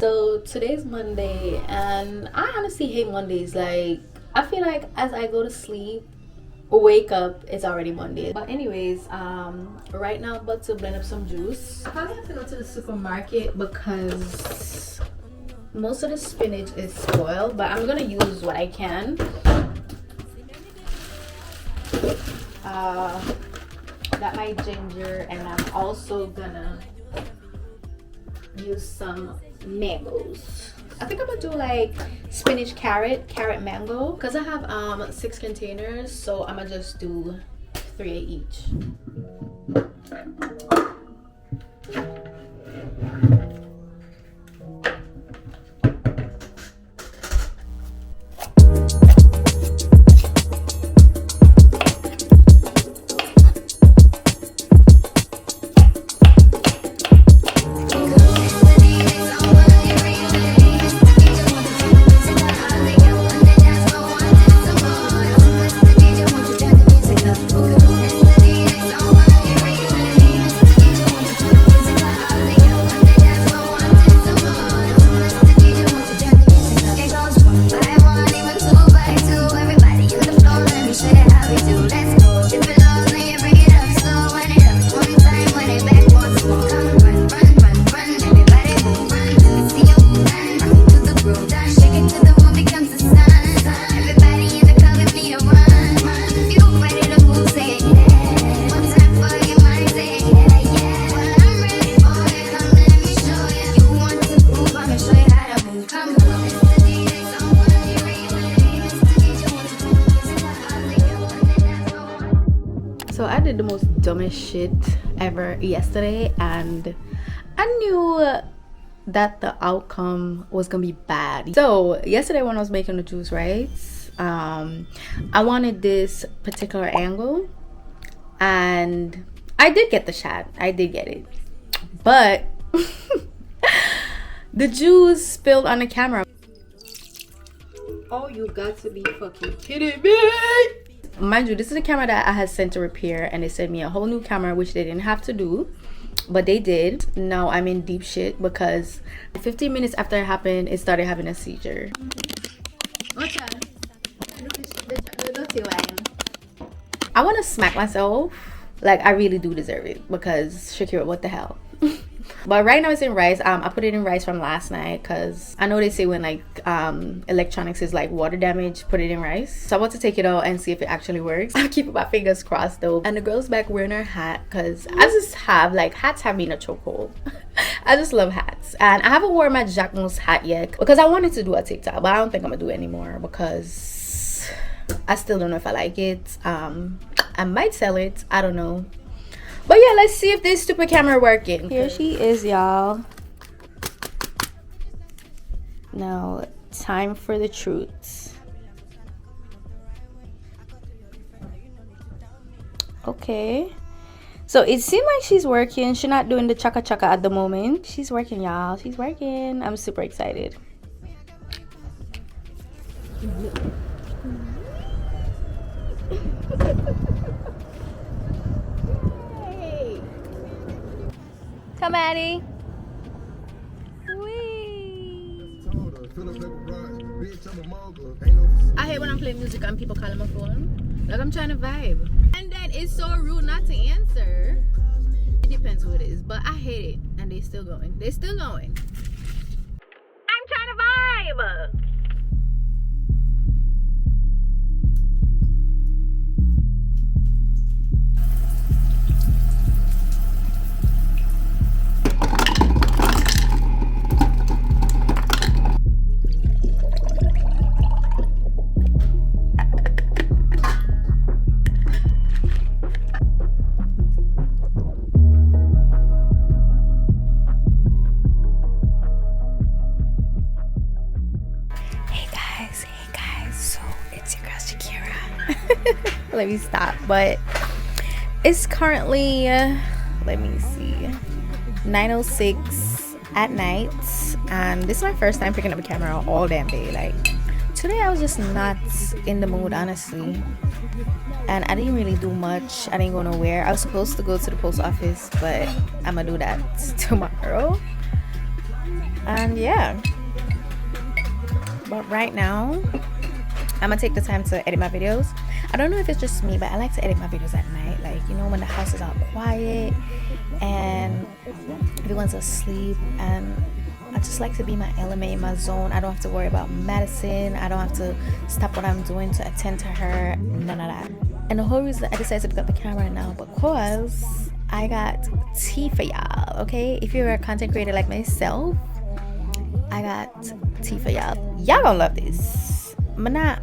So today's Monday, and I honestly hate Mondays. Like, I feel like as I go to sleep or wake up, it's already Monday. But anyways, right now I'm about to blend up some juice. I probably have to go to the supermarket because most of the spinach is spoiled, but I'm gonna use what I can. Got my ginger, and I'm also gonna use some mangoes. I think I'm gonna do like spinach, carrot mango, because I have 6 containers, so I'm gonna just do 3 each. So I did the most dumbest shit ever yesterday, and I knew that the outcome was gonna be bad. So yesterday when I was making the juice, right, I wanted this particular angle, and I did get the shot. I did get it, but the juice spilled on the camera. Oh, you got to be fucking kidding me. Mind you, this is a camera that I had sent to repair, and they sent me a whole new camera, which they didn't have to do, but they did. Now I'm in deep shit because 15 minutes after it happened, it started having a seizure. I want to smack myself. Like, I really do deserve it because Shakira, what the hell? But right now it's in rice. I put it in rice from last night because I know they say when like electronics is like water damage, put it in rice. So I want to take it out and see if it actually works. I'm keeping my fingers crossed though. And the girl's back wearing her hat because I just have like, hats have been a chokehold. I just love hats, and I haven't worn my Jacquemus hat yet because I wanted to do a TikTok, but I don't think I'm gonna do it anymore because I still don't know if I like it. I might sell it, I don't know. But yeah, let's see if this stupid camera working. Here she is, y'all. Now, time for the truth. Okay. So it seems like she's working. She's not doing the chaka chaka at the moment. She's working, y'all. She's working. I'm super excited. Come, Addie. Wee. I hate when I'm playing music and people calling my phone. Like, I'm trying to vibe. And then it's so rude not to answer. It depends who it is, but I hate it. And they still going. They still going. I'm trying to vibe. Let me stop. But it's currently let me see, 9:06 at night, and this is my first time picking up a camera all damn day. Like, Today I was just not in the mood, honestly, and I didn't really do much. I didn't go nowhere. I was supposed to go to the post office, but I'm gonna do that tomorrow. And yeah, but right now I'm gonna take the time to edit my videos. I don't know if it's just me, but I like to edit my videos at night, like, you know, when the house is all quiet and everyone's asleep, and I just like to be in my element, in my zone. I don't have to worry about Madison. I don't have to stop what I'm doing to attend to her. None of that. And the whole reason I decided to pick up the camera now, because I got tea for y'all, okay? If you're a content creator like myself, I got tea for y'all. Y'all gonna love this. I'm not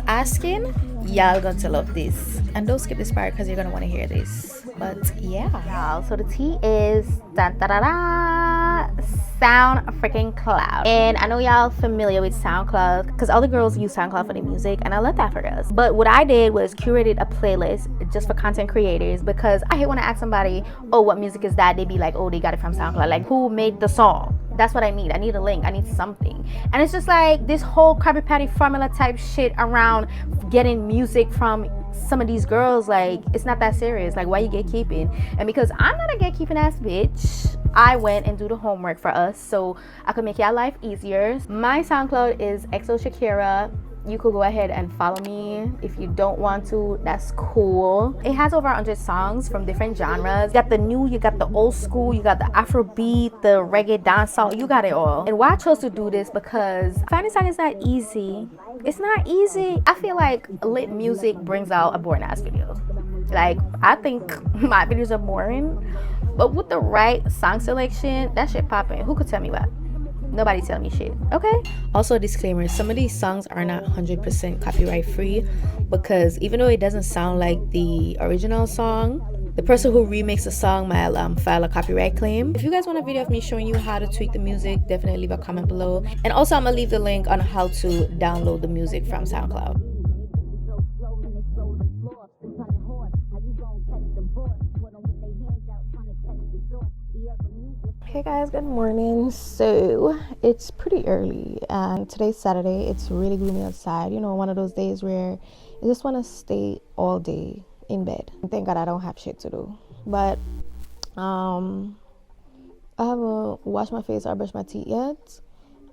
asking. Y'all gonna love this. And don't skip this part because you're gonna want to hear this. But yeah, y'all, so the tea is Sound freaking Cloud. And I know y'all familiar with SoundCloud because all the girls use SoundCloud for their music, and I love that for us. But what I did was curated a playlist just for content creators, because I hate when I ask somebody, oh, what music is that? They be like, oh, they got it from SoundCloud. Like, who made the song? That's what I need. I need a link. I need something. And it's just like this whole Krabby Patty formula type shit around getting music from some of these girls. Like, it's not that serious. Like, why you gatekeeping? And because I'm not a gatekeeping ass bitch, I went and do the homework for us so I could make y'all life easier. My SoundCloud is XO Shakera. You could go ahead and follow me. If you don't want to, that's cool. It has over 100 songs from different genres. You got the new, you got the old school, you got the Afrobeat, the reggae dancehall, you got it all. And why I chose to do this, because finding song is not easy. It's not easy. I feel like lit music brings out a boring ass video. Like, I think my videos are boring, but with the right song selection, that shit popping. Who could tell me what? Nobody tell me shit, okay? Also, disclaimer, some of these songs are not 100% copyright free, because even though it doesn't sound like the original song, the person who remixed the song might file a copyright claim. If you guys want a video of me showing you how to tweak the music, definitely leave a comment below. And also, I'm gonna leave the link on how to download the music from SoundCloud. Hey guys, good morning. So it's pretty early and today's Saturday. It's really gloomy outside, you know, one of those days where you just want to stay all day in bed. Thank God I don't have shit to do, but I haven't washed my face or brushed my teeth yet,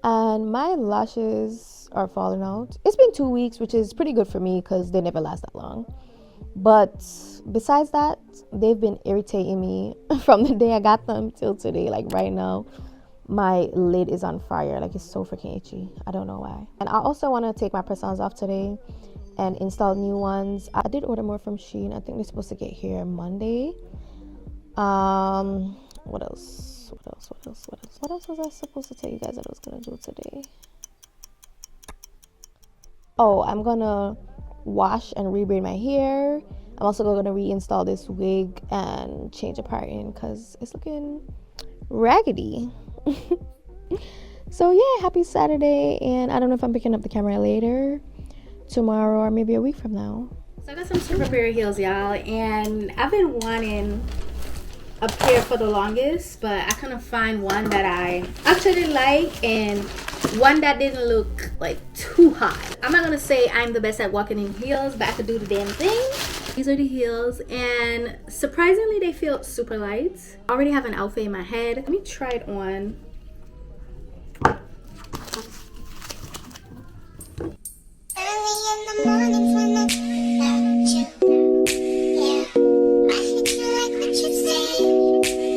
and my lashes are falling out. It's been 2 weeks, which is pretty good for me because they never last that long. But besides that, they've been irritating me from the day I got them till today. Like right now, my lid is on fire. Like, it's so freaking itchy. I don't know why. And I also want to take my press-ons off today and install new ones. I did order more from Shein. I think they're supposed to get here Monday. What else was I supposed to tell you guys that I was gonna do today? Oh, I'm gonna wash and rebraid my hair. I'm also going to reinstall this wig and change a part in because it's looking raggedy. So yeah, happy Saturday, and I don't know if I'm picking up the camera later, tomorrow, or maybe a week from now. So I got some super pair of heels, y'all, and I've been wanting a pair for the longest, but I couldn't find one that I actually like and one that didn't look like too hot. I'm not gonna say I'm the best at walking in heels, but I could do the damn thing. These are the heels, and surprisingly they feel super light. I already have an outfit in my head. Let me try it on. Early in the mornings when I think about you, yeah, I hit you like what you say.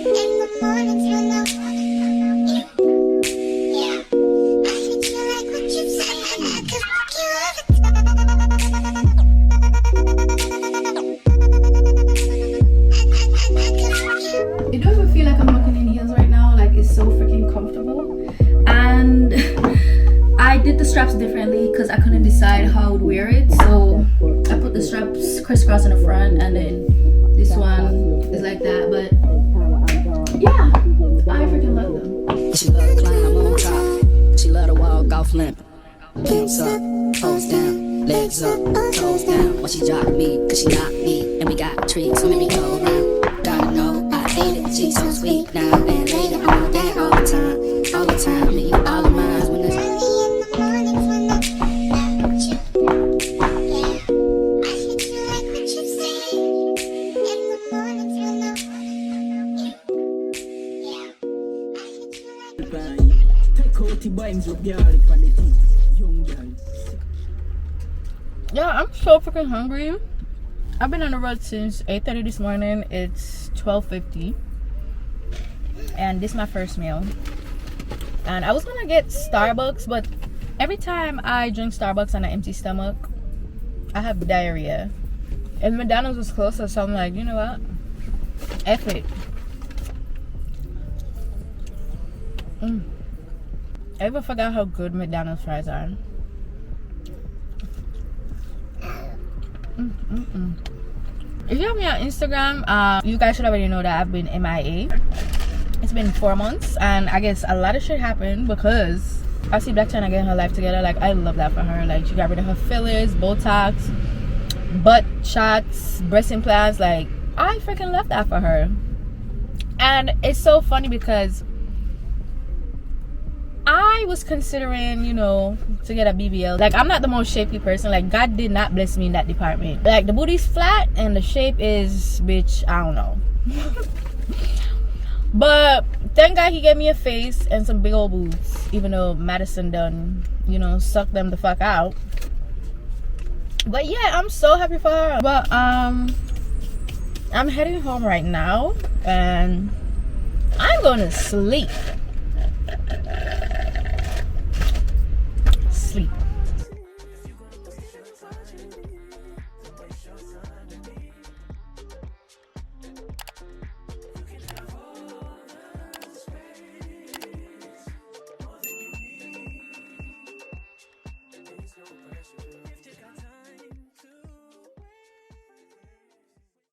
In the mornings when I wanna you, yeah, I hit you like what you say. And I could fuck you every time. It don't even feel like I'm walking in heels right now. Like, it's so freaking comfortable. And I did the straps differently because I couldn't decide how I would wear it. So I put the straps crisscross in the front, and then this one is like that. But yeah, I freaking love them. She love to climb on top. She love to walk off limp. Pimps up, toes down, legs up, toes down. When she drop me, cause she got me, and we got treats, so maybe go around. Gotta know I hate it. She's so sweet now and later on that all the time, all the time. And you all of mine when it's Early in the mornings when Garlic on the teeth. Young girl. Yeah, I'm so freaking hungry. I've been on the road since 8:30 this morning. It's 12:50. And this is my first meal. And I was gonna get Starbucks, but every time I drink Starbucks on an empty stomach, I have diarrhea. And McDonald's was closer, so I'm like, you know what? F it. I even forgot how good McDonald's fries are. If you have me on Instagram, you guys should already know that I've been MIA. It's been 4 months, and I guess a lot of shit happened because I see Black Chyna getting her life together. Like, I love that for her. Like, she got rid of her fillers, Botox, butt shots, breast implants. Like, I freaking love that for her. And it's so funny because I was considering, you know, to get a BBL. Like, I'm not the most shapely person. Like, God did not bless me in that department. Like, the booty's flat and the shape is, bitch, I don't know. But thank God he gave me a face and some big old boobs, even though Madison done, you know, sucked them the fuck out. But yeah, I'm so happy for her. But I'm heading home right now and I'm gonna sleep.